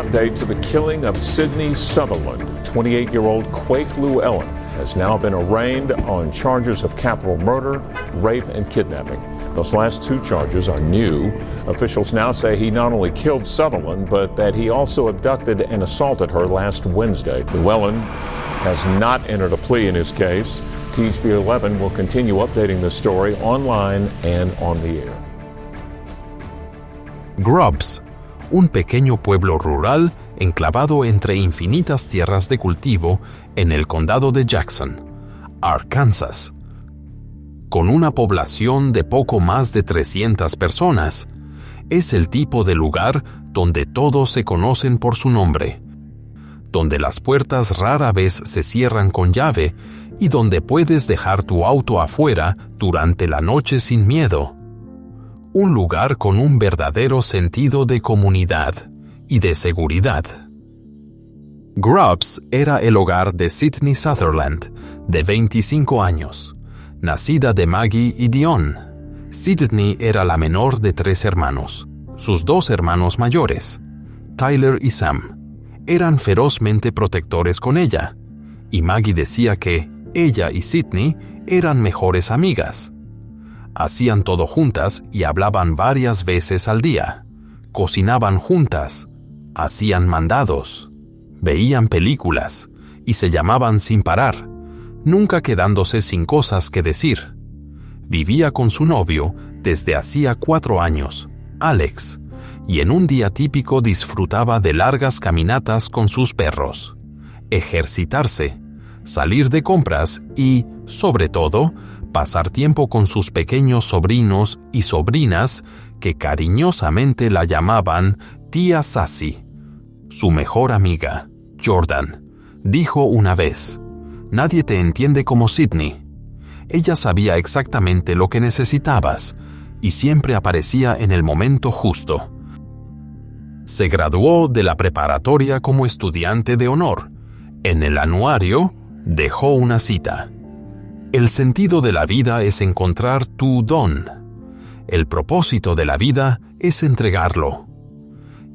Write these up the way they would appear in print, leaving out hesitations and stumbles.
Update to the killing of Sydney Sutherland. 28-year-old Quake Llewellyn has now been arraigned on charges of capital murder, rape, and kidnapping. Those last two charges are new. Officials now say he not only killed Sutherland, but that he also abducted and assaulted her last Wednesday. Llewellyn has not entered a plea in his case. THV 11 will continue updating this story online and on the air. Grubbs, un pequeño pueblo rural enclavado entre infinitas tierras de cultivo en el condado de Jackson, Arkansas. Con una población de poco más de 300 personas, es el tipo de lugar donde todos se conocen por su nombre, donde las puertas rara vez se cierran con llave y donde puedes dejar tu auto afuera durante la noche sin miedo. Un lugar con un verdadero sentido de comunidad y de seguridad. Grubbs era el hogar de Sydney Sutherland, de 25 años, nacida de Maggie y Dion. Sydney era la menor de 3 hermanos. Sus 2 hermanos mayores, Tyler y Sam, eran ferozmente protectores con ella, y Maggie decía que ella y Sydney eran mejores amigas. Hacían todo juntas y hablaban varias veces al día. Cocinaban juntas, hacían mandados, veían películas y se llamaban sin parar, nunca quedándose sin cosas que decir. Vivía con su novio desde hacía 4 años, Alex, y en un día típico disfrutaba de largas caminatas con sus perros, ejercitarse, salir de compras y, sobre todo, pasar tiempo con sus pequeños sobrinos y sobrinas que cariñosamente la llamaban Tía Sassy. Su mejor amiga, Jordan, dijo una vez: «Nadie te entiende como Sydney. Ella sabía exactamente lo que necesitabas y siempre aparecía en el momento justo». Se graduó de la preparatoria como estudiante de honor. En el anuario dejó una cita: «El sentido de la vida es encontrar tu don. El propósito de la vida es entregarlo».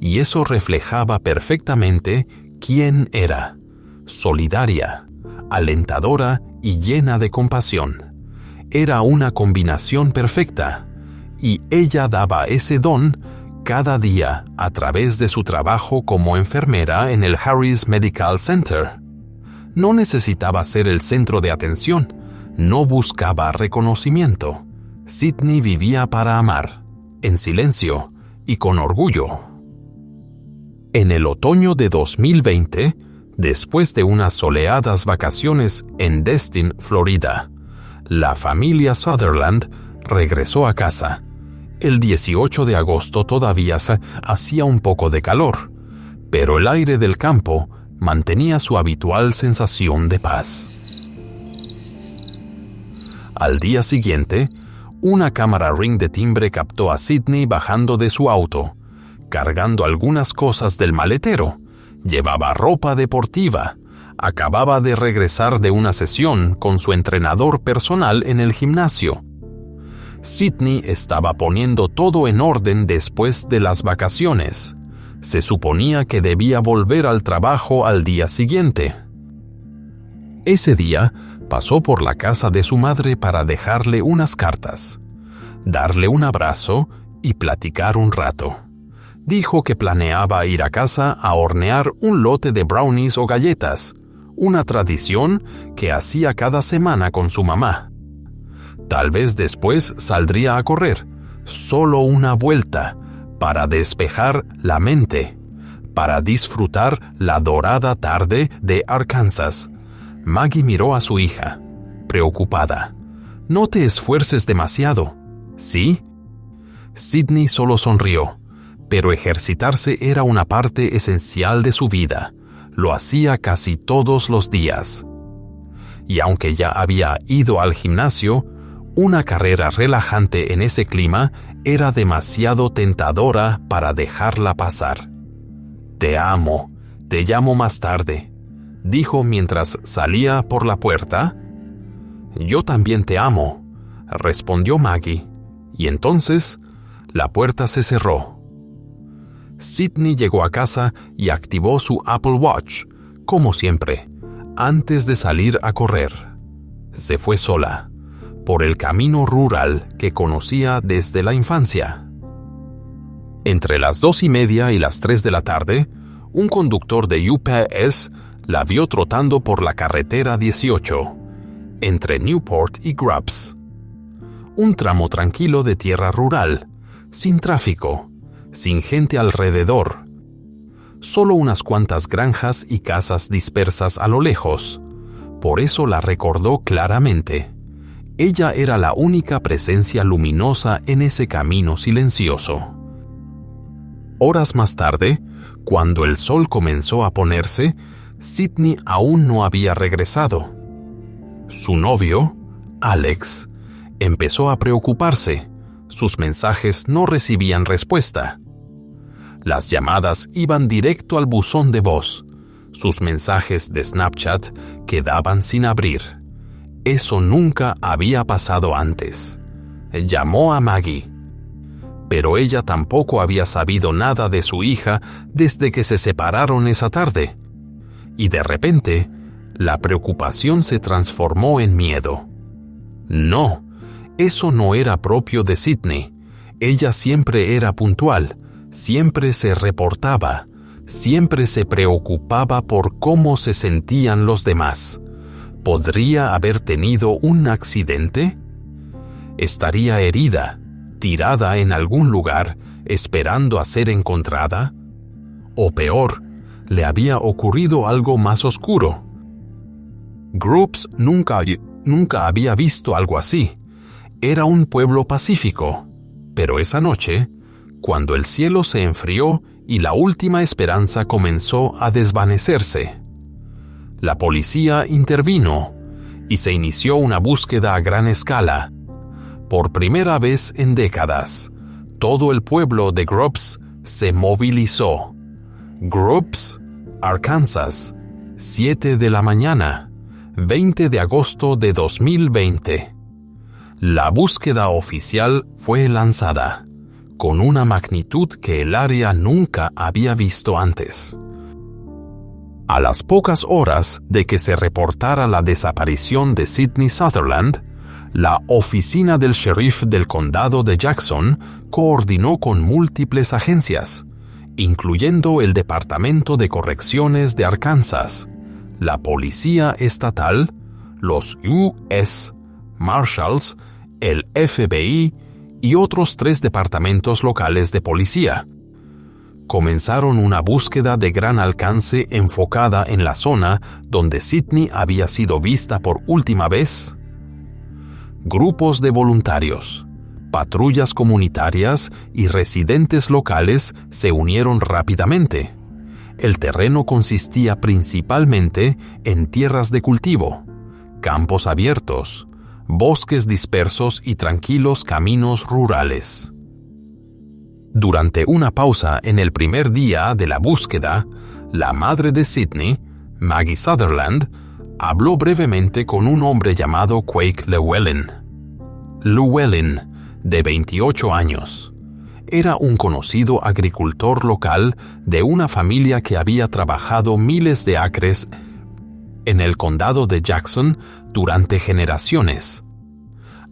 Y eso reflejaba perfectamente quién era: solidaria, alentadora y llena de compasión. Era una combinación perfecta, y ella daba ese don cada día a través de su trabajo como enfermera en el Harris Medical Center. No necesitaba ser el centro de atención, no buscaba reconocimiento. Sydney vivía para amar, en silencio y con orgullo. En el otoño de 2020, después de unas soleadas vacaciones en Destin, Florida, la familia Sutherland regresó a casa. El 18 de agosto todavía hacía un poco de calor, pero el aire del campo mantenía su habitual sensación de paz. Al día siguiente, una cámara Ring de timbre captó a Sydney bajando de su auto, cargando algunas cosas del maletero. Llevaba ropa deportiva. Acababa de regresar de una sesión con su entrenador personal en el gimnasio. Sydney estaba poniendo todo en orden después de las vacaciones. Se suponía que debía volver al trabajo al día siguiente. Ese día pasó por la casa de su madre para dejarle unas cartas, darle un abrazo y platicar un rato. Dijo que planeaba ir a casa a hornear un lote de brownies o galletas, una tradición que hacía cada semana con su mamá. Tal vez después saldría a correr, solo una vuelta, para despejar la mente, para disfrutar la dorada tarde de Arkansas. Maggie miró a su hija, preocupada. «No te esfuerces demasiado, ¿sí?» Sydney solo sonrió, pero ejercitarse era una parte esencial de su vida. Lo hacía casi todos los días. Y aunque ya había ido al gimnasio, una carrera relajante en ese clima era demasiado tentadora para dejarla pasar. «Te amo, te llamo más tarde», dijo mientras salía por la puerta. «Yo también te amo», respondió Maggie, y entonces la puerta se cerró. Sydney llegó a casa y activó su Apple Watch, como siempre, antes de salir a correr. Se fue sola, por el camino rural que conocía desde la infancia. Entre las 2:30 y las 3 de la tarde, un conductor de UPS la vio trotando por la carretera 18, entre Newport y Grubbs. Un tramo tranquilo de tierra rural, sin tráfico, sin gente alrededor. Solo unas cuantas granjas y casas dispersas a lo lejos. Por eso la recordó claramente. Ella era la única presencia luminosa en ese camino silencioso. Horas más tarde, cuando el sol comenzó a ponerse, Sydney aún no había regresado. Su novio, Alex, empezó a preocuparse. Sus mensajes no recibían respuesta. Las llamadas iban directo al buzón de voz. Sus mensajes de Snapchat quedaban sin abrir. Eso nunca había pasado antes. Llamó a Maggie, pero ella tampoco había sabido nada de su hija desde que se separaron esa tarde. Y de repente, la preocupación se transformó en miedo. No, eso no era propio de Sydney. Ella siempre era puntual, siempre se reportaba, siempre se preocupaba por cómo se sentían los demás. ¿Podría haber tenido un accidente? ¿Estaría herida, tirada en algún lugar, esperando a ser encontrada? O peor, le había ocurrido algo más oscuro. Grubbs nunca había visto algo así. Era un pueblo pacífico, pero esa noche, cuando el cielo se enfrió y la última esperanza comenzó a desvanecerse, la policía intervino y se inició una búsqueda a gran escala. Por primera vez en décadas, todo el pueblo de Grubbs se movilizó. Grubbs, Arkansas, 7 de la mañana, 20 de agosto de 2020. La búsqueda oficial fue lanzada, con una magnitud que el área nunca había visto antes. A las pocas horas de que se reportara la desaparición de Sydney Sutherland, la oficina del sheriff del condado de Jackson coordinó con múltiples agencias, incluyendo el Departamento de Correcciones de Arkansas, la Policía Estatal, los U.S. Marshals, el FBI y otros 3 departamentos locales de policía. Comenzaron una búsqueda de gran alcance enfocada en la zona donde Sydney había sido vista por última vez. Grupos de voluntarios, patrullas comunitarias y residentes locales se unieron rápidamente. El terreno consistía principalmente en tierras de cultivo, campos abiertos, bosques dispersos y tranquilos caminos rurales. Durante una pausa en el primer día de la búsqueda, la madre de Sydney, Maggie Sutherland, habló brevemente con un hombre llamado Quake Llewellyn. Llewellyn, de 28 años, era un conocido agricultor local de una familia que había trabajado miles de acres en el condado de Jackson durante generaciones.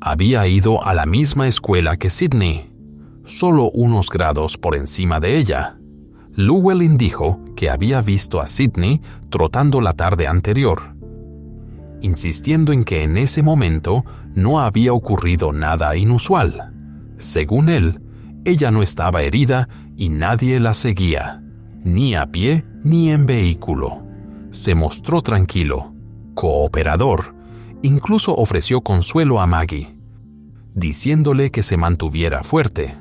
Había ido a la misma escuela que Sydney, solo unos grados por encima de ella. Llewellyn dijo que había visto a Sydney trotando la tarde anterior, insistiendo en que en ese momento no había ocurrido nada inusual. Según él, ella no estaba herida y nadie la seguía, ni a pie ni en vehículo. Se mostró tranquilo, cooperador, incluso ofreció consuelo a Maggie, diciéndole que se mantuviera fuerte.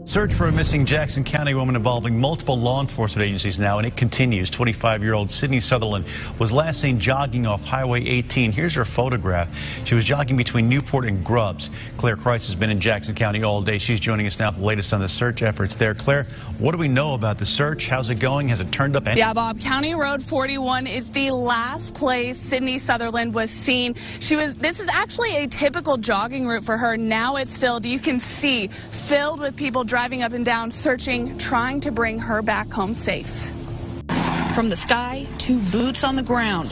Search for a missing Jackson County woman involving multiple law enforcement agencies now, and it continues. 25-year-old Sydney Sutherland was last seen jogging off Highway 18. Here's her photograph. She was jogging between Newport and Grubbs. Claire Kreis has been in Jackson County all day. She's joining us now with the latest on the search efforts there. Claire, what do we know about the search? How's it going? Has it turned up? Yeah, Bob, County Road 41 is the last place Sydney Sutherland was seen. This is actually a typical jogging route for her. Now it's filled, you can see, filled with people driving up and down, searching, trying to bring her back home safe. From the sky to boots on the ground,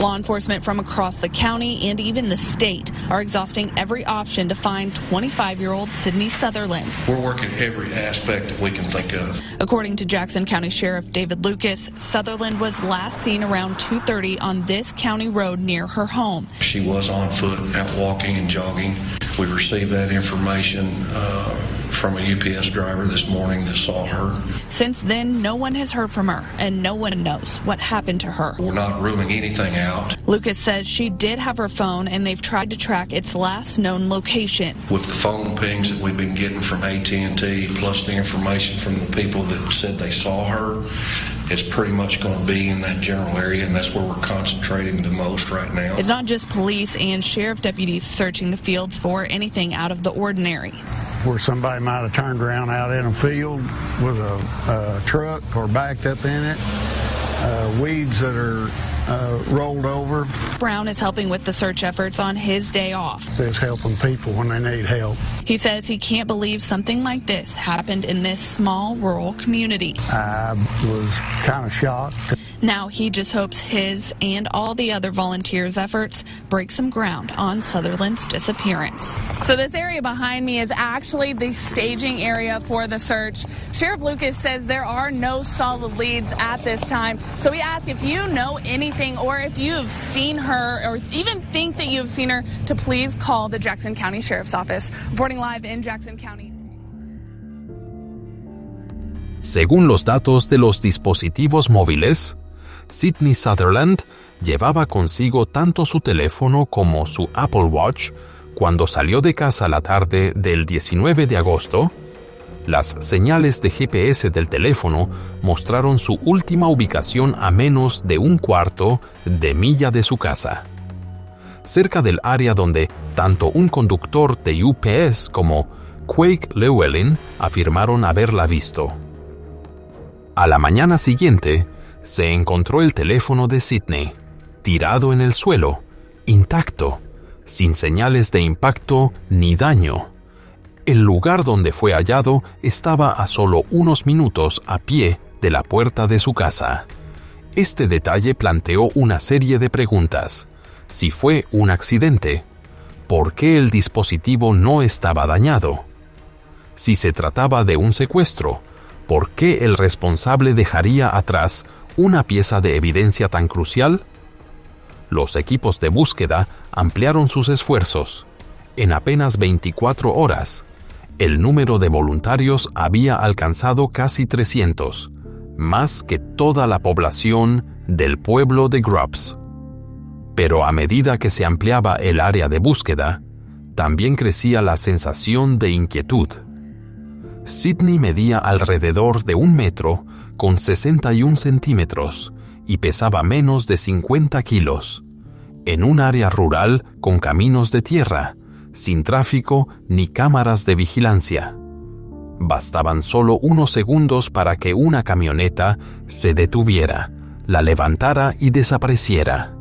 law enforcement from across the county and even the state are exhausting every option to find 25-year-old Sydney Sutherland. We're working every aspect that we can think of. According to Jackson County Sheriff David Lucas, Sutherland was last seen around 2:30 on this county road near her home. She was on foot, out walking and jogging. We received that information from a UPS driver this morning that saw her. Since then, no one has heard from her, and no one knows what happened to her. We're not ruling anything out. Lucas says she did have her phone, and they've tried to track its last known location. With the phone pings that we've been getting from AT&T, plus the information from the people that said they saw her, it's pretty much going to be in that general area, and that's where we're concentrating the most right now. It's not just police and sheriff deputies searching the fields for anything out of the ordinary. Where somebody might have turned around out in a field with a truck or backed up in it, weeds that are rolled over. Brown is helping with the search efforts on his day off. It's helping people when they need help. He says he can't believe something like this happened in this small rural community. I was kind of shocked. Now he just hopes his and all the other volunteers' efforts break some ground on Sutherland's disappearance. So this area behind me is actually the staging area for the search. Sheriff Lucas says there are no solid leads at this time. So we ask if you know anything or if you have seen her or even think that you have seen her to please call the Jackson County Sheriff's Office. Reporting live in Jackson County. Según los datos de los dispositivos móviles, Sydney Sutherland llevaba consigo tanto su teléfono como su Apple Watch cuando salió de casa la tarde del 19 de agosto. Las señales de GPS del teléfono mostraron su última ubicación a menos de un cuarto de milla de su casa, cerca del área donde tanto un conductor de UPS como Quake Llewellyn afirmaron haberla visto. A la mañana siguiente, se encontró el teléfono de Sydney, tirado en el suelo, intacto, sin señales de impacto ni daño. El lugar donde fue hallado estaba a solo unos minutos a pie de la puerta de su casa. Este detalle planteó una serie de preguntas. Si fue un accidente, ¿por qué el dispositivo no estaba dañado? Si se trataba de un secuestro, ¿por qué el responsable dejaría atrás una pieza de evidencia tan crucial? Los equipos de búsqueda ampliaron sus esfuerzos. En apenas 24 horas, el número de voluntarios había alcanzado casi 300, más que toda la población del pueblo de Grubbs. Pero a medida que se ampliaba el área de búsqueda, también crecía la sensación de inquietud. Sydney medía alrededor de 1 metro con 61 centímetros y pesaba menos de 50 kilos, en un área rural con caminos de tierra, sin tráfico ni cámaras de vigilancia. Bastaban solo unos segundos para que una camioneta se detuviera, la levantara y desapareciera.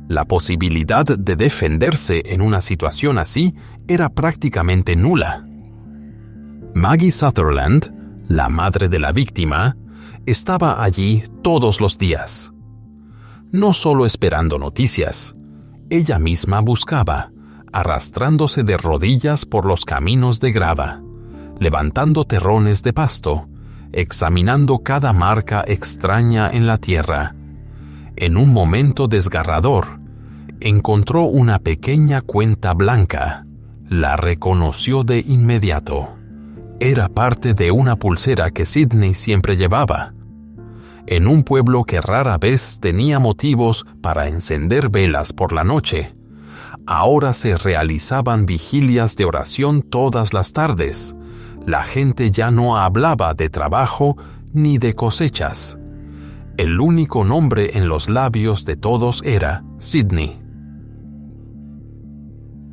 La posibilidad de defenderse en una situación así era prácticamente nula. Maggie Sutherland, la madre de la víctima, estaba allí todos los días. No solo esperando noticias, ella misma buscaba, arrastrándose de rodillas por los caminos de grava, levantando terrones de pasto, examinando cada marca extraña en la tierra. En un momento desgarrador, encontró una pequeña cuenta blanca. La reconoció de inmediato. Era parte de una pulsera que Sydney siempre llevaba. En un pueblo que rara vez tenía motivos para encender velas por la noche, ahora se realizaban vigilias de oración todas las tardes. La gente ya no hablaba de trabajo ni de cosechas. El único nombre en los labios de todos era Sydney.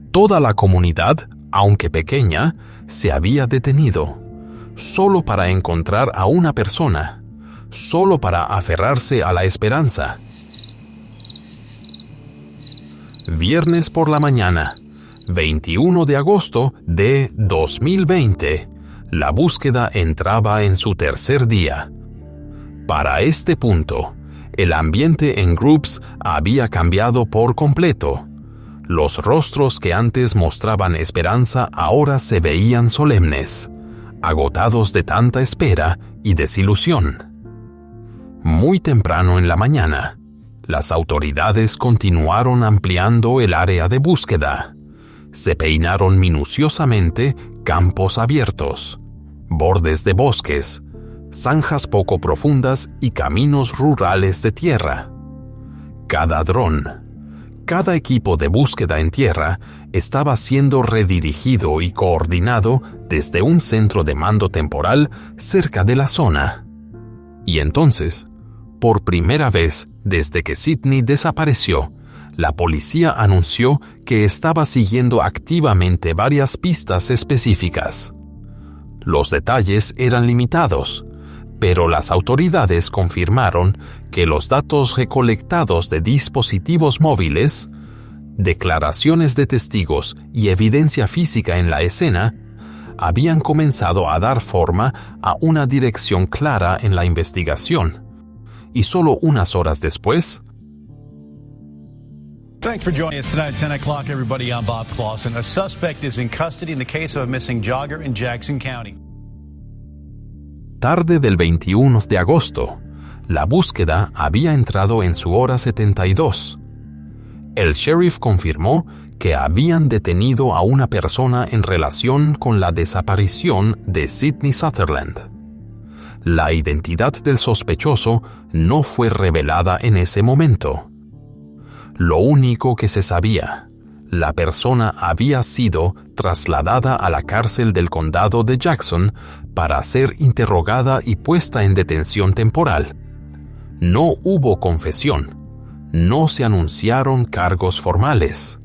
Toda la comunidad, aunque pequeña, se había detenido, solo para encontrar a una persona, solo para aferrarse a la esperanza. Viernes por la mañana, 21 de agosto de 2020, La búsqueda entraba en su tercer día. Para este punto, el ambiente en Groups había cambiado por completo. Los rostros que antes mostraban esperanza ahora se veían solemnes, agotados de tanta espera y desilusión. Muy temprano en la mañana, las autoridades continuaron ampliando el área de búsqueda. Se peinaron minuciosamente campos abiertos, bordes de bosques, zanjas poco profundas y caminos rurales de tierra. Cada dron, cada equipo de búsqueda en tierra estaba siendo redirigido y coordinado desde un centro de mando temporal cerca de la zona. Y entonces, por primera vez desde que Sydney desapareció, la policía anunció que estaba siguiendo activamente varias pistas específicas. Los detalles eran limitados, pero las autoridades confirmaron que los datos recolectados de dispositivos móviles, declaraciones de testigos y evidencia física en la escena habían comenzado a dar forma a una dirección clara en la investigación. Y solo unas horas después, Thanks for joining us tonight at 10 o'clock, everybody. I'm Bob Clausen. A suspect is in custody in the case of a missing jogger in Jackson County. tarde del 21 de agosto, la búsqueda había entrado en su hora 72. El sheriff confirmó que habían detenido a una persona en relación con la desaparición de Sydney Sutherland. La identidad del sospechoso no fue revelada en ese momento. Lo único que se sabía, la persona había sido trasladada a la cárcel del condado de Jackson para ser interrogada y puesta en detención temporal. No hubo confesión, no se anunciaron cargos formales,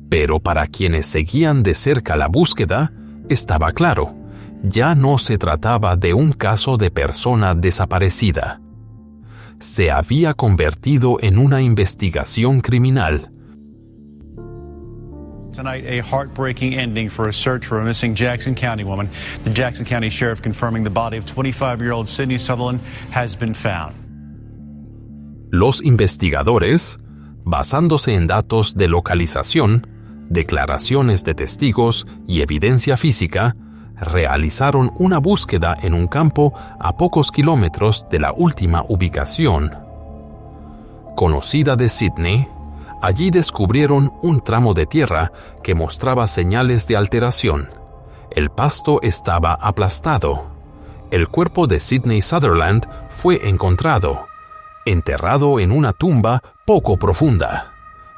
pero para quienes seguían de cerca la búsqueda, estaba claro, ya no se trataba de un caso de persona desaparecida. Se había convertido en una investigación criminal. Tonight, a heartbreaking ending for a search for a missing Jackson County woman. The Jackson County Sheriff confirming the body of 25-year-old Sydney Sutherland has been found. Los investigadores, basándose en datos de localización, declaraciones de testigos y evidencia física, realizaron una búsqueda en un campo a pocos kilómetros de la última ubicación conocida de Sydney. Allí descubrieron un tramo de tierra que mostraba señales de alteración. El pasto estaba aplastado. El cuerpo de Sydney Sutherland fue encontrado, enterrado en una tumba poco profunda.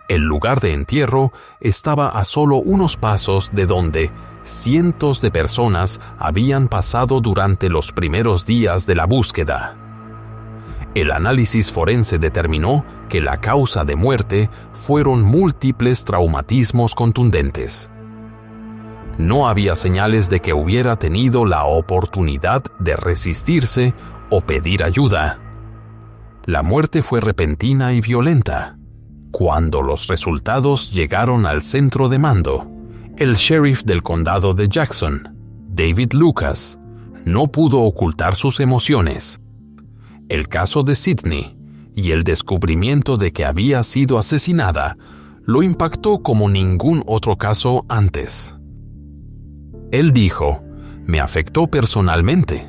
El lugar de entierro estaba a solo unos pasos de donde cientos de personas habían pasado durante los primeros días de la búsqueda. El análisis forense determinó que la causa de muerte fueron múltiples traumatismos contundentes. No había señales de que hubiera tenido la oportunidad de resistirse o pedir ayuda. La muerte fue repentina y violenta. Cuando los resultados llegaron al centro de mando, el sheriff del condado de Jackson, David Lucas, no pudo ocultar sus emociones. El caso de Sydney y el descubrimiento de que había sido asesinada lo impactó como ningún otro caso antes. Él dijo, "Me afectó personalmente."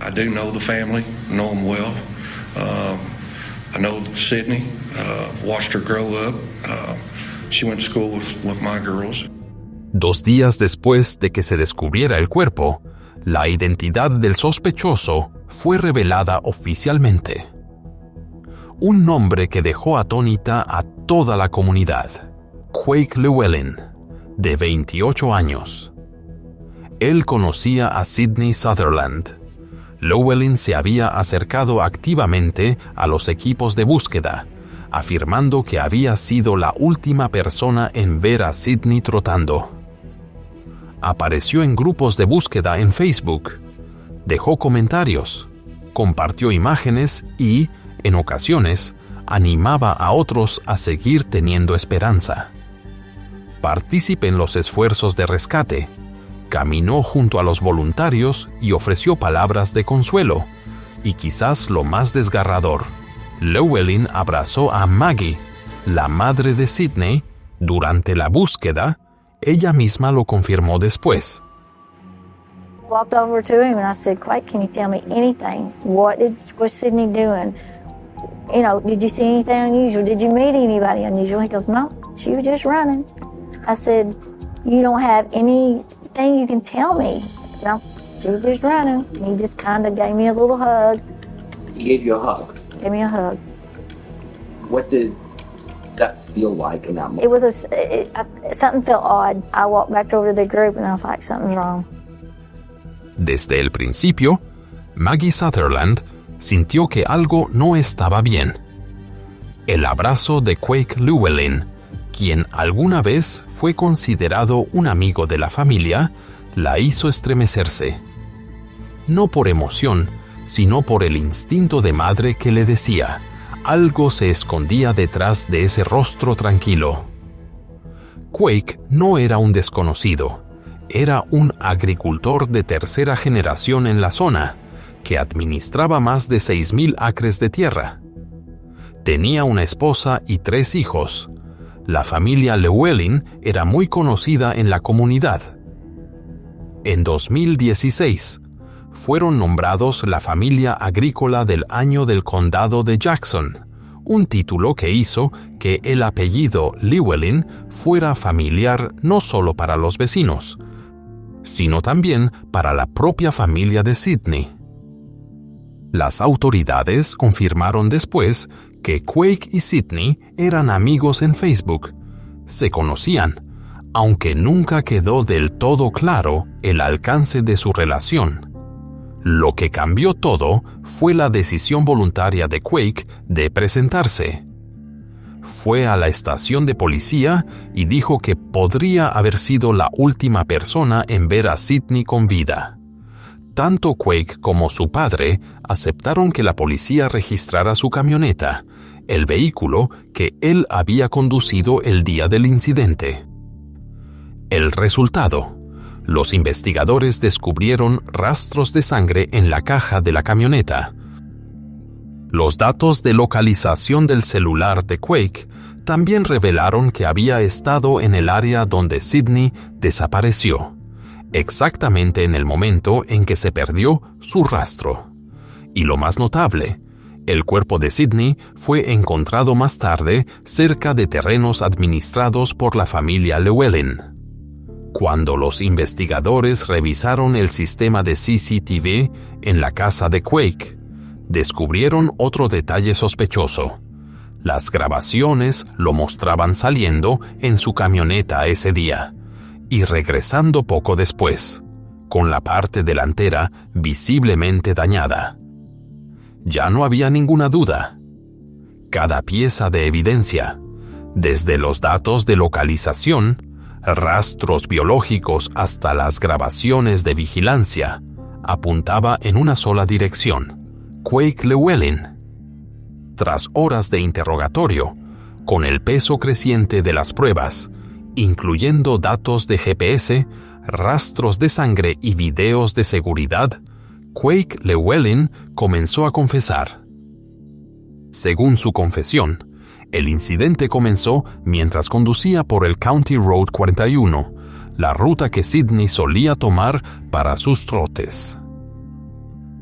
I do know the family, know them well. I know Sydney, watched her grow up. She went to school with my girls. 2 días después de que se descubriera el cuerpo, la identidad del sospechoso fue revelada oficialmente. Un nombre que dejó atónita a toda la comunidad: Quake Llewellyn, de 28 años. Él conocía a Sydney Sutherland. Llewellyn se había acercado activamente a los equipos de búsqueda, afirmando que había sido la última persona en ver a Sydney trotando. Apareció en grupos de búsqueda en Facebook, dejó comentarios, compartió imágenes y, en ocasiones, animaba a otros a seguir teniendo esperanza. Participe en los esfuerzos de rescate, caminó junto a los voluntarios y ofreció palabras de consuelo. Y quizás lo más desgarrador, Llewellyn abrazó a Maggie, la madre de Sidney, durante la búsqueda. Ella misma lo confirmó después. Walked over to him and I said, Quake, can you tell me anything? What's Sidney doing? You know, did you see anything unusual? Did you meet anybody unusual? He goes, no, she was just running. I said, you don't have anything you can tell me? No, she was just running. He just kind of gave me a little hug. He gave you a hug? Gave me a hug. What did that feel like in that moment? It was something felt odd. I walked back over to the group and I was like, something's wrong. Desde el principio, Maggie Sutherland sintió que algo no estaba bien. El abrazo de Quake Llewellyn, quien alguna vez fue considerado un amigo de la familia, la hizo estremecerse. No por emoción, sino por el instinto de madre que le decía, algo se escondía detrás de ese rostro tranquilo. Quake no era un desconocido, era un agricultor de tercera generación en la zona, que administraba más de 6,000 acres de tierra. Tenía una esposa y 3 hijos. La familia Llewellyn era muy conocida en la comunidad. En 2016, fueron nombrados la familia agrícola del año del condado de Jackson, un título que hizo que el apellido Llewellyn fuera familiar no solo para los vecinos, sino también para la propia familia de Sidney. Las autoridades confirmaron después que Quake y Sidney eran amigos en Facebook. Se conocían, aunque nunca quedó del todo claro el alcance de su relación. Lo que cambió todo fue la decisión voluntaria de Quake de presentarse. Fue a la estación de policía y dijo que podría haber sido la última persona en ver a Sidney con vida. Tanto Quake como su padre aceptaron que la policía registrara su camioneta, el vehículo que él había conducido el día del incidente. El resultado: los investigadores descubrieron rastros de sangre en la caja de la camioneta. Los datos de localización del celular de Quake también revelaron que había estado en el área donde Sidney desapareció, exactamente en el momento en que se perdió su rastro. Y lo más notable, el cuerpo de Sidney fue encontrado más tarde cerca de terrenos administrados por la familia Llewellyn. Cuando los investigadores revisaron el sistema de CCTV en la casa de Quake, descubrieron otro detalle sospechoso. Las grabaciones lo mostraban saliendo en su camioneta ese día y regresando poco después, con la parte delantera visiblemente dañada. Ya no había ninguna duda. Cada pieza de evidencia, desde los datos de localización, rastros biológicos hasta las grabaciones de vigilancia, apuntaba en una sola dirección: Quake Llewellyn. Tras horas de interrogatorio, con el peso creciente de las pruebas, incluyendo datos de GPS, rastros de sangre y videos de seguridad, Quake Llewellyn comenzó a confesar. Según su confesión, el incidente comenzó mientras conducía por el County Road 41, la ruta que Sidney solía tomar para sus trotes.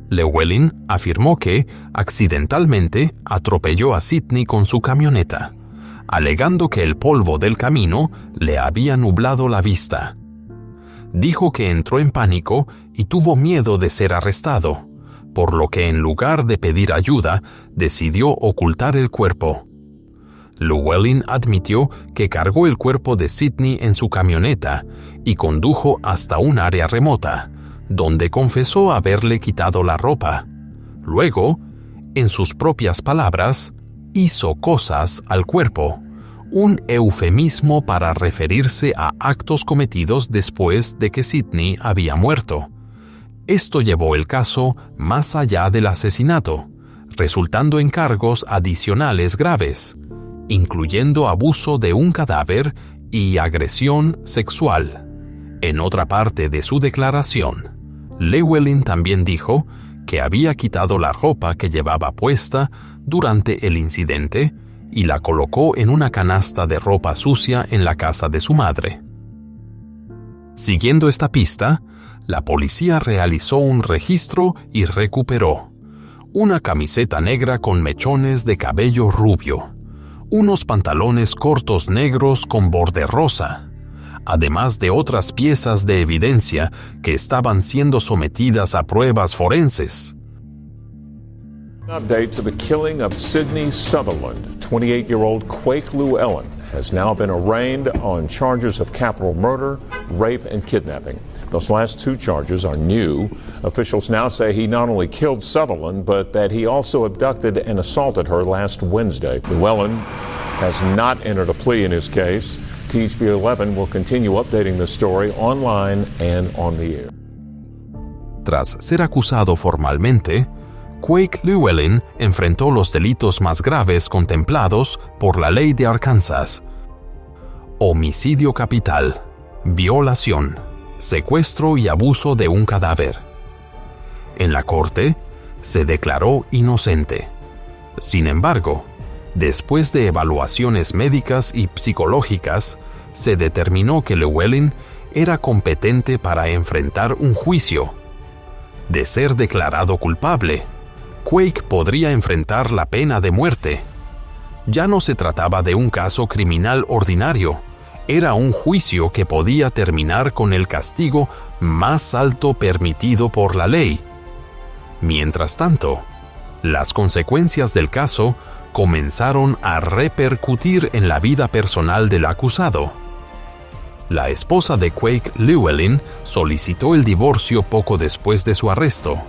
Llewellyn afirmó que, accidentalmente, atropelló a Sidney con su camioneta, alegando que el polvo del camino le había nublado la vista. Dijo que entró en pánico y tuvo miedo de ser arrestado, por lo que en lugar de pedir ayuda, decidió ocultar el cuerpo. Llewellyn admitió que cargó el cuerpo de Sidney en su camioneta y condujo hasta un área remota, donde confesó haberle quitado la ropa. Luego, en sus propias palabras, hizo cosas al cuerpo, un eufemismo para referirse a actos cometidos después de que Sidney había muerto. Esto llevó el caso más allá del asesinato, resultando en cargos adicionales graves, incluyendo abuso de un cadáver y agresión sexual. En otra parte de su declaración, Llewellyn también dijo que había quitado la ropa que llevaba puesta durante el incidente y la colocó en una canasta de ropa sucia en la casa de su madre. Siguiendo esta pista, la policía realizó un registro y recuperó una camiseta negra con mechones de cabello rubio, unos pantalones cortos negros con borde rosa, además de otras piezas de evidencia que estaban siendo sometidas a pruebas forenses. Update to the killing of Sydney Sutherland. 28-year-old Quake Lou Ellen has now been arraigned on charges of capital murder, rape, and kidnapping. Those last two charges are new. Officials now say he not only killed Sutherland, but that he also abducted and assaulted her last Wednesday. Llewellyn has not entered a plea in his case. THP 11 will continue updating the story online and on the air. Tras ser acusado formalmente, Quake Llewellyn enfrentó los delitos más graves contemplados por la ley de Arkansas: homicidio capital, violación, secuestro y abuso de un cadáver. En la corte, se declaró inocente. Sin embargo, después de evaluaciones médicas y psicológicas, se determinó que Llewellyn era competente para enfrentar un juicio. De ser declarado culpable, Quake podría enfrentar la pena de muerte. Ya no se trataba de un caso criminal ordinario, era un juicio que podía terminar con el castigo más alto permitido por la ley. Mientras tanto, las consecuencias del caso comenzaron a repercutir en la vida personal del acusado. La esposa de Quake Llewellyn solicitó el divorcio poco después de su arresto.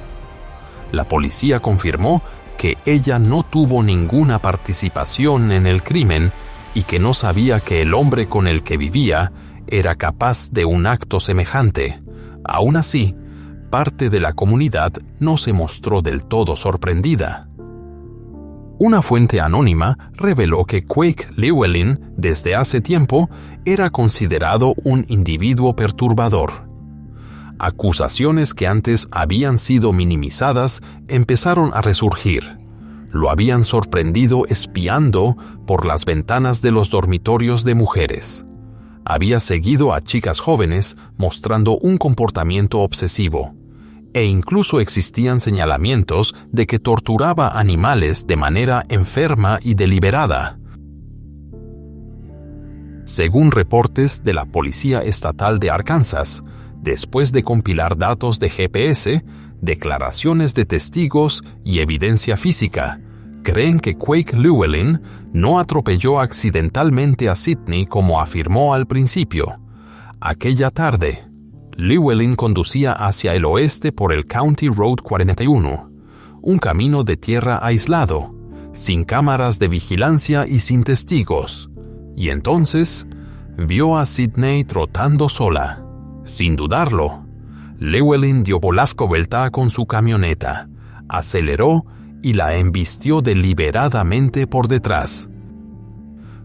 La policía confirmó que ella no tuvo ninguna participación en el crimen y que no sabía que el hombre con el que vivía era capaz de un acto semejante. Aún así, parte de la comunidad no se mostró del todo sorprendida. Una fuente anónima reveló que Quake Llewellyn desde hace tiempo era considerado un individuo perturbador. Acusaciones que antes habían sido minimizadas empezaron a resurgir. Lo habían sorprendido espiando por las ventanas de los dormitorios de mujeres. Había seguido a chicas jóvenes mostrando un comportamiento obsesivo, e incluso existían señalamientos de que torturaba animales de manera enferma y deliberada. Según reportes de la Policía Estatal de Arkansas, después de compilar datos de GPS, declaraciones de testigos y evidencia física, creen que Quake Llewellyn no atropelló accidentalmente a Sydney como afirmó al principio. Aquella tarde, Llewellyn conducía hacia el oeste por el County Road 41, un camino de tierra aislado, sin cámaras de vigilancia y sin testigos, y entonces vio a Sydney trotando sola. Sin dudarlo, Llewellyn dio volasco vuelta con su camioneta, aceleró y la embistió deliberadamente por detrás.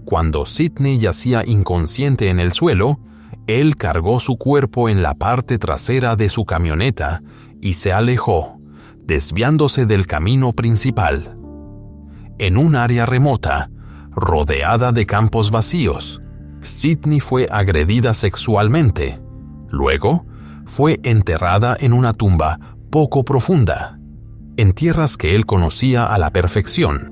Cuando Sydney yacía inconsciente en el suelo, él cargó su cuerpo en la parte trasera de su camioneta y se alejó, desviándose del camino principal. En un área remota, rodeada de campos vacíos, Sydney fue agredida sexualmente. Luego, fue enterrada en una tumba poco profunda, en tierras que él conocía a la perfección.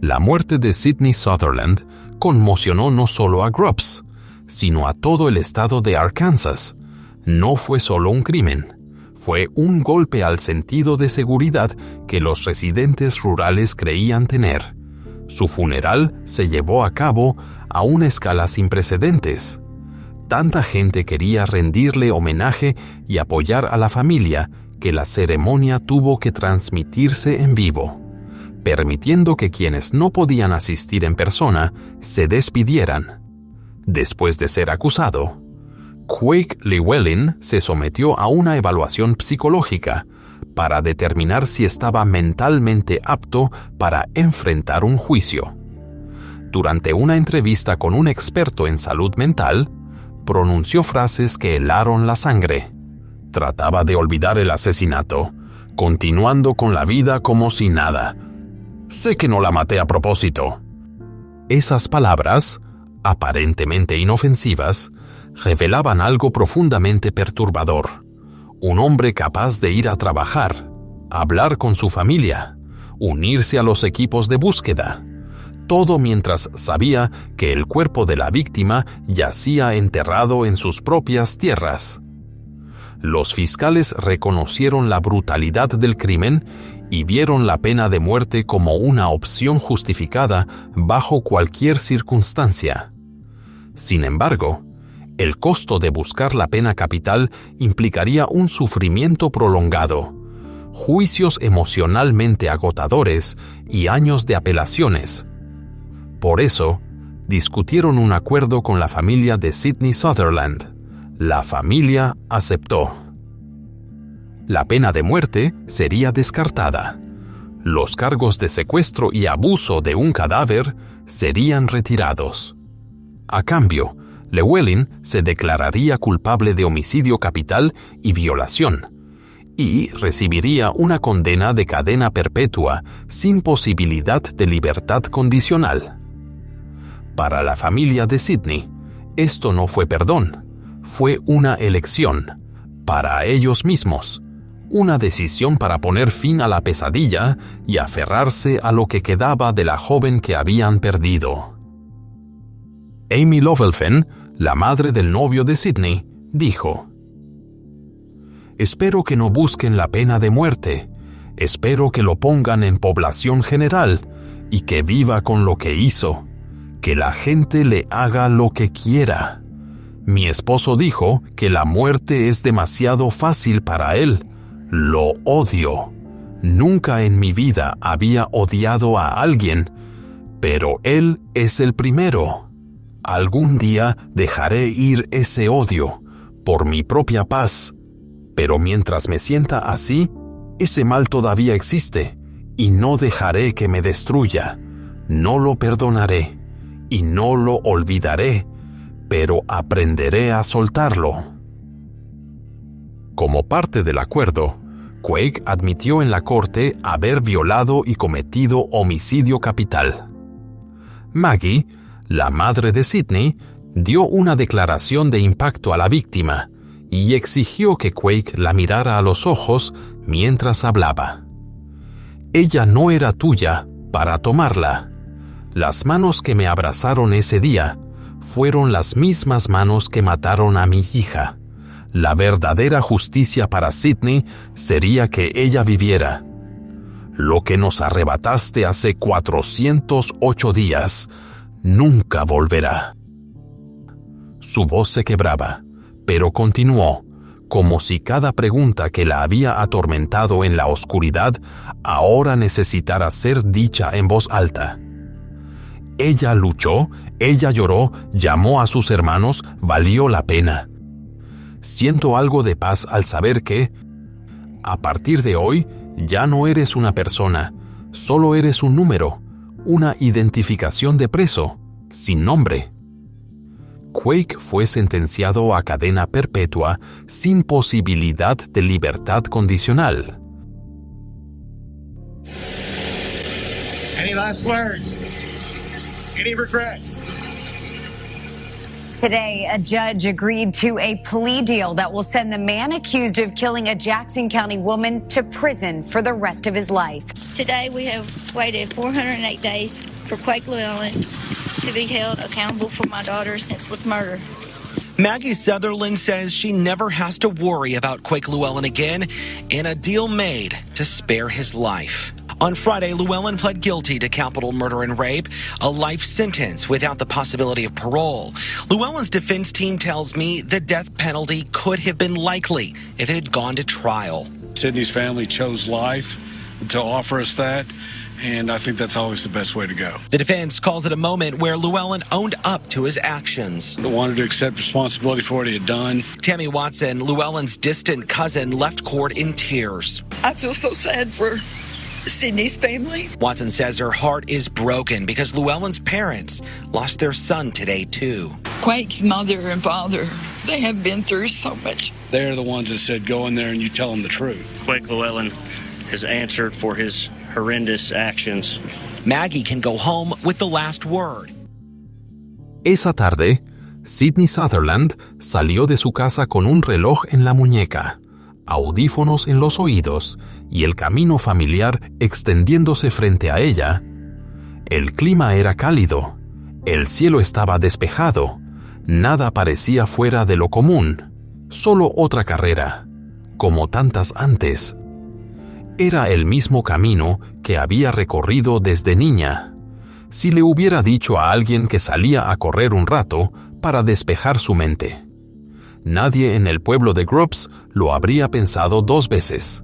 La muerte de Sydney Sutherland conmocionó no solo a Grubbs, sino a todo el estado de Arkansas. No fue solo un crimen, fue un golpe al sentido de seguridad que los residentes rurales creían tener. Su funeral se llevó a cabo a una escala sin precedentes. Tanta gente quería rendirle homenaje y apoyar a la familia que la ceremonia tuvo que transmitirse en vivo, permitiendo que quienes no podían asistir en persona se despidieran. Después de ser acusado, Quake Llewellyn se sometió a una evaluación psicológica para determinar si estaba mentalmente apto para enfrentar un juicio. Durante una entrevista con un experto en salud mental, pronunció frases que helaron la sangre. Trataba de olvidar el asesinato, continuando con la vida como si nada. Sé que no la maté a propósito. Esas palabras, aparentemente inofensivas, revelaban algo profundamente perturbador. Un hombre capaz de ir a trabajar, hablar con su familia, unirse a los equipos de búsqueda. Todo mientras sabía que el cuerpo de la víctima yacía enterrado en sus propias tierras. Los fiscales reconocieron la brutalidad del crimen y vieron la pena de muerte como una opción justificada bajo cualquier circunstancia. Sin embargo, el costo de buscar la pena capital implicaría un sufrimiento prolongado, juicios emocionalmente agotadores y años de apelaciones. Por eso, discutieron un acuerdo con la familia de Sydney Sutherland. La familia aceptó. La pena de muerte sería descartada. Los cargos de secuestro y abuso de un cadáver serían retirados. A cambio, Llewellyn se declararía culpable de homicidio capital y violación, y recibiría una condena de cadena perpetua sin posibilidad de libertad condicional. Para la familia de Sydney, esto no fue perdón, fue una elección, para ellos mismos, una decisión para poner fin a la pesadilla y aferrarse a lo que quedaba de la joven que habían perdido. Amy Lovelfen, la madre del novio de Sydney, dijo: «Espero que no busquen la pena de muerte, espero que lo pongan en población general y que viva con lo que hizo, que la gente le haga lo que quiera. Mi esposo dijo que la muerte es demasiado fácil para él. Lo odio. Nunca en mi vida había odiado a alguien, pero él es el primero. Algún día dejaré ir ese odio por mi propia paz, pero mientras me sienta así, ese mal todavía existe y no dejaré que me destruya. No lo perdonaré y no lo olvidaré, pero aprenderé a soltarlo». Como parte del acuerdo, Quake admitió en la corte haber violado y cometido homicidio capital. Maggie, la madre de Sydney, dio una declaración de impacto a la víctima y exigió que Quake la mirara a los ojos mientras hablaba. «Ella no era tuya para tomarla. Las manos que me abrazaron ese día fueron las mismas manos que mataron a mi hija. La verdadera justicia para Sydney sería que ella viviera. Lo que nos arrebataste hace 408 días nunca volverá». Su voz se quebraba, pero continuó, como si cada pregunta que la había atormentado en la oscuridad ahora necesitara ser dicha en voz alta. Ella luchó, ella lloró, llamó a sus hermanos, valió la pena. Siento algo de paz al saber que, a partir de hoy, ya no eres una persona, solo eres un número, una identificación de preso, sin nombre. Quake fue sentenciado a cadena perpetua sin posibilidad de libertad condicional. Any last words? Any regrets? Today, a judge agreed to a plea deal that will send the man accused of killing a Jackson County woman to prison for the rest of his life. Today, we have waited 408 days for Quake Llewellyn to be held accountable for my daughter's senseless murder. Maggie Sutherland says she never has to worry about Quake Llewellyn again, and a deal made to spare his life. On Friday, Llewellyn pled guilty to capital murder and rape, a life sentence without the possibility of parole. Llewellyn's defense team tells me the death penalty could have been likely if it had gone to trial. Sydney's family chose life to offer us that, and I think that's always the best way to go. The defense calls it a moment where Llewellyn owned up to his actions. I wanted to accept responsibility for what he had done. Tammy Watson, Llewellyn's distant cousin, left court in tears. I feel so sad for Sydney's family. Watson says her heart is broken because Llewellyn's parents lost their son today, too. Quake's mother and father, they have been through so much. They're the ones that said go in there and you tell them the truth. Quake Llewellyn has answered for his horrendous actions. Maggie can go home with the last word. Esa tarde, Sydney Sutherland salió de su casa con un reloj en la muñeca, audífonos en los oídos y el camino familiar extendiéndose frente a ella. El clima era cálido, el cielo estaba despejado, nada parecía fuera de lo común, solo otra carrera, como tantas antes. Era el mismo camino que había recorrido desde niña. Si le hubiera dicho a alguien que salía a correr un rato para despejar su mente. Nadie en el pueblo de Grubbs lo habría pensado 2 veces.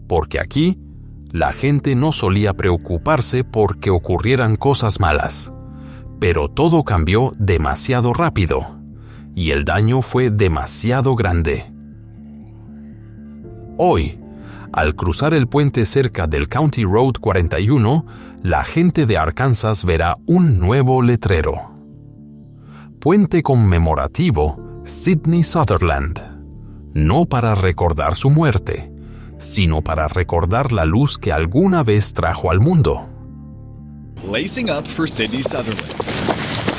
Porque aquí, la gente no solía preocuparse porque ocurrieran cosas malas. Pero todo cambió demasiado rápido, y el daño fue demasiado grande. Hoy, al cruzar el puente cerca del County Road 41, la gente de Arkansas verá un nuevo letrero. Puente conmemorativo Sydney Sutherland. No para recordar su muerte, sino para recordar la luz que alguna vez trajo al mundo. Lacing up for Sydney Sutherland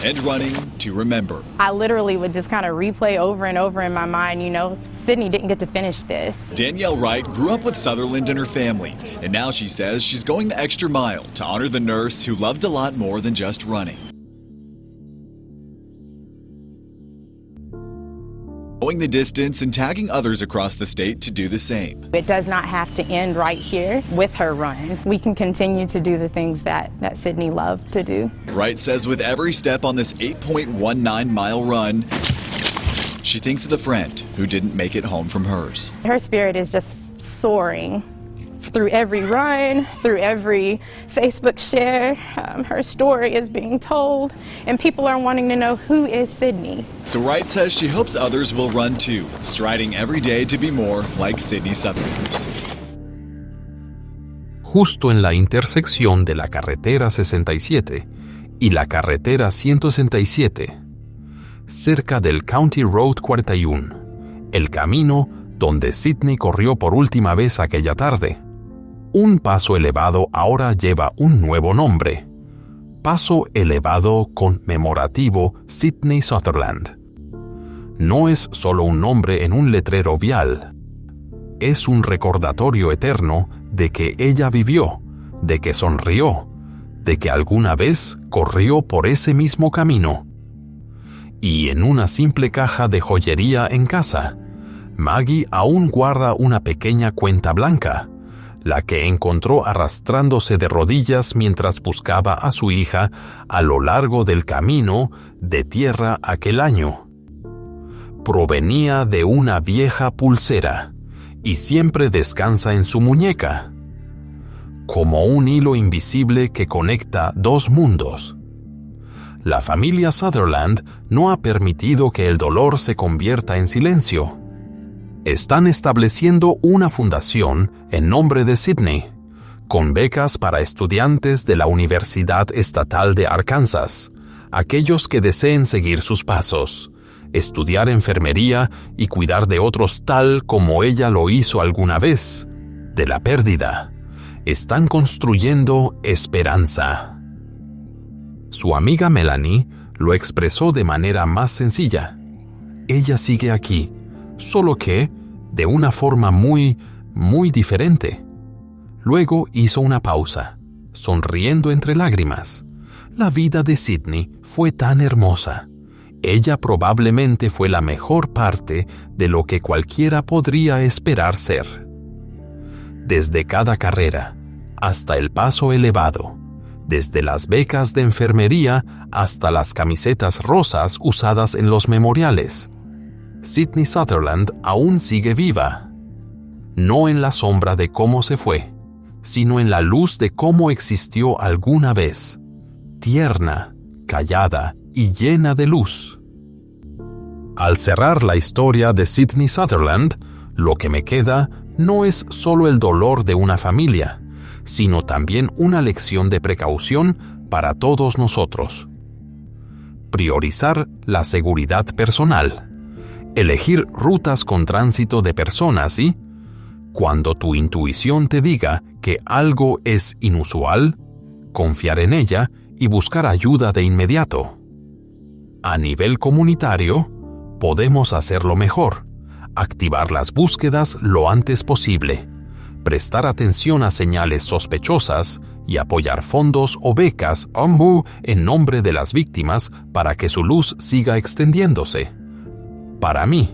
and running to remember. I literally would just kind of replay over and over in my mind, Sydney didn't get to finish this. Danielle Wright grew up with Sutherland and her family, and now she says she's going the extra mile to honor the nurse who loved a lot more than just running. Going the distance and tagging others across the state to do the same. It does not have to end right here with her run. We can continue to do the things that Sydney loved to do. Wright says with every step on this 8.19-mile run, she thinks of the friend who didn't make it home from hers. Her spirit is just soaring through every run, through every Facebook share. Her story is being told, and people are wanting to know who is Sydney. So Wright says she hopes others will run too, striding every day to be more like Sydney Sutherland. Justo en la intersección de la carretera 67 y la carretera 167, cerca del County Road 41, el camino donde Sydney corrió por última vez aquella tarde. Un paso elevado ahora lleva un nuevo nombre. Paso elevado conmemorativo Sydney Sutherland. No es solo un nombre en un letrero vial. Es un recordatorio eterno de que ella vivió, de que sonrió, de que alguna vez corrió por ese mismo camino. Y en una simple caja de joyería en casa, Maggie aún guarda una pequeña cuenta blanca, la que encontró arrastrándose de rodillas mientras buscaba a su hija a lo largo del camino de tierra aquel año. Provenía de una vieja pulsera y siempre descansa en su muñeca, como un hilo invisible que conecta 2 mundos. La familia Sutherland no ha permitido que el dolor se convierta en silencio. Están estableciendo una fundación en nombre de Sydney, con becas para estudiantes de la Universidad Estatal de Arkansas, aquellos que deseen seguir sus pasos, estudiar enfermería y cuidar de otros tal como ella lo hizo alguna vez, de la pérdida. Están construyendo esperanza. Su amiga Melanie lo expresó de manera más sencilla. Ella sigue aquí, solo que de una forma muy diferente. Luego hizo una pausa, sonriendo entre lágrimas. La vida de Sydney fue tan hermosa. Ella probablemente fue la mejor parte de lo que cualquiera podría esperar ser. Desde cada carrera, hasta el paso elevado, desde las becas de enfermería hasta las camisetas rosas usadas en los memoriales, Sydney Sutherland aún sigue viva, no en la sombra de cómo se fue, sino en la luz de cómo existió alguna vez, tierna, callada y llena de luz. Al cerrar la historia de Sydney Sutherland, lo que me queda no es solo el dolor de una familia, sino también una lección de precaución para todos nosotros. priorizar la seguridad personal, elegir rutas con tránsito de personas y, cuando tu intuición te diga que algo es inusual, confiar en ella y buscar ayuda de inmediato. A nivel comunitario, podemos hacerlo mejor, activar las búsquedas lo antes posible, prestar atención a señales sospechosas y apoyar fondos o becas en nombre de las víctimas para que su luz siga extendiéndose. Para mí,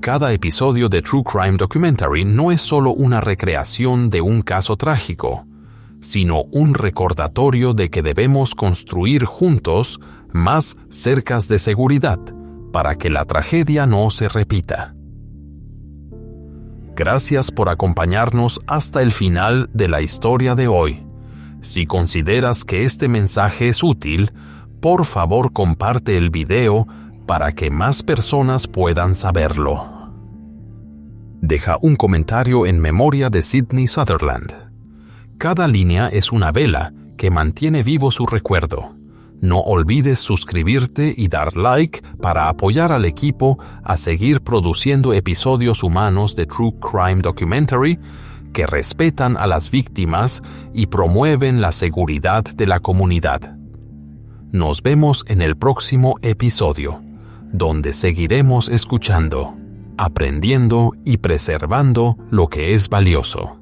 cada episodio de True Crime Documentary no es solo una recreación de un caso trágico, sino un recordatorio de que debemos construir juntos más cercas de seguridad para que la tragedia no se repita. Gracias por acompañarnos hasta el final de la historia de hoy. Si consideras que este mensaje es útil, por favor comparte el video para que más personas puedan saberlo. Deja un comentario en memoria de Sydney Sutherland. Cada línea es una vela que mantiene vivo su recuerdo. No olvides suscribirte y dar like para apoyar al equipo a seguir produciendo episodios humanos de True Crime Documentary que respetan a las víctimas y promueven la seguridad de la comunidad. Nos vemos en el próximo episodio, donde seguiremos escuchando, aprendiendo y preservando lo que es valioso.